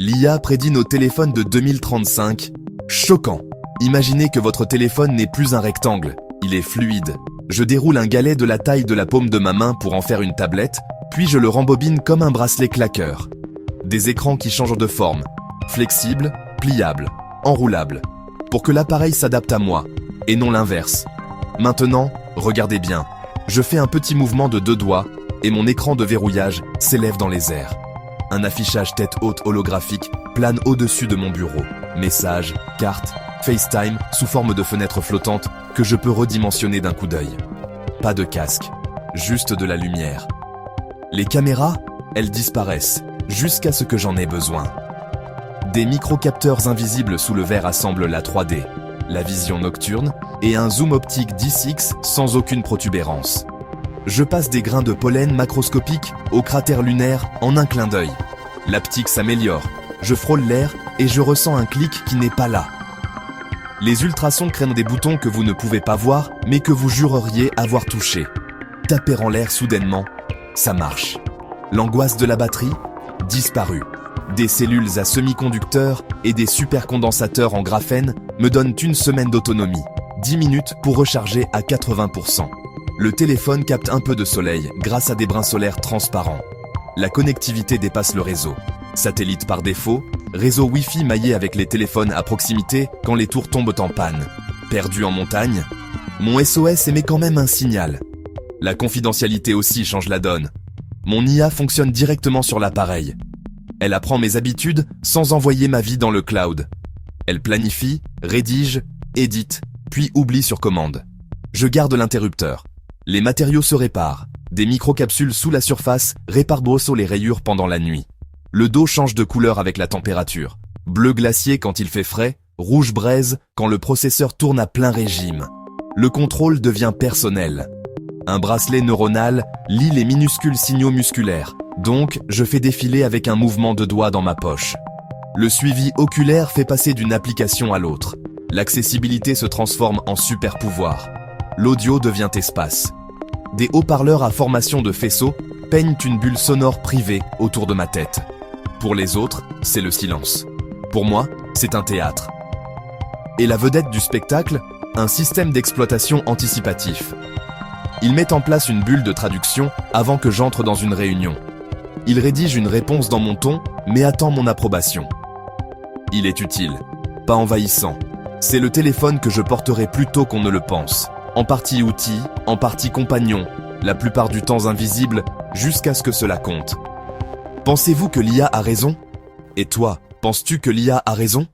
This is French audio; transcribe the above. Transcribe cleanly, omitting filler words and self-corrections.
L'IA prédit nos téléphones de 2035. Choquant. Imaginez que votre téléphone n'est plus un rectangle, il est fluide. Je déroule un galet de la taille de la paume de ma main pour en faire une tablette, puis je le rembobine comme un bracelet claqueur. Des écrans qui changent de forme, flexibles, pliables, enroulables, pour que l'appareil s'adapte à moi, et non l'inverse. Maintenant, regardez bien, je fais un petit mouvement de 2 doigts, et mon écran de verrouillage s'élève dans les airs. Un affichage tête haute holographique plane au-dessus de mon bureau. Messages, cartes, FaceTime sous forme de fenêtres flottantes que je peux redimensionner d'un coup d'œil. Pas de casque, juste de la lumière. Les caméras, elles disparaissent, jusqu'à ce que j'en ai besoin. Des microcapteurs invisibles sous le verre assemblent la 3D, la vision nocturne et un zoom optique 10x sans aucune protubérance. Je passe des grains de pollen macroscopiques au cratère lunaire en un clin d'œil. L'haptique s'améliore, je frôle l'air et je ressens un clic qui n'est pas là. Les ultrasons créent des boutons que vous ne pouvez pas voir, mais que vous jureriez avoir touchés. Taper en l'air soudainement, ça marche. L'angoisse de la batterie, disparue. Des cellules à semi-conducteurs et des supercondensateurs en graphène me donnent 1 semaine d'autonomie, 10 minutes pour recharger à 80%. Le téléphone capte un peu de soleil grâce à des brins solaires transparents. La connectivité dépasse le réseau. Satellite par défaut, réseau Wi-Fi maillé avec les téléphones à proximité quand les tours tombent en panne. Perdu en montagne, mon SOS émet quand même un signal. La confidentialité aussi change la donne. Mon IA fonctionne directement sur l'appareil. Elle apprend mes habitudes sans envoyer ma vie dans le cloud. Elle planifie, rédige, édite, puis oublie sur commande. Je garde l'interrupteur. Les matériaux se réparent. Des microcapsules sous la surface réparent grosso les rayures pendant la nuit. Le dos change de couleur avec la température. Bleu glacier quand il fait frais, rouge braise quand le processeur tourne à plein régime. Le contrôle devient personnel. Un bracelet neuronal lit les minuscules signaux musculaires, donc je fais défiler avec un mouvement de doigt dans ma poche. Le suivi oculaire fait passer d'une application à l'autre. L'accessibilité se transforme en super pouvoir. L'audio devient espace. Des haut-parleurs à formation de faisceau peignent une bulle sonore privée autour de ma tête. Pour les autres, c'est le silence. Pour moi, c'est un théâtre. Et la vedette du spectacle, un système d'exploitation anticipatif. Il met en place une bulle de traduction avant que j'entre dans une réunion. Il rédige une réponse dans mon ton, mais attend mon approbation. Il est utile, pas envahissant. C'est le téléphone que je porterai plus tôt qu'on ne le pense. En partie outil, en partie compagnon, la plupart du temps invisible, jusqu'à ce que cela compte. Pensez-vous que l'IA a raison? Et toi, penses-tu que l'IA a raison?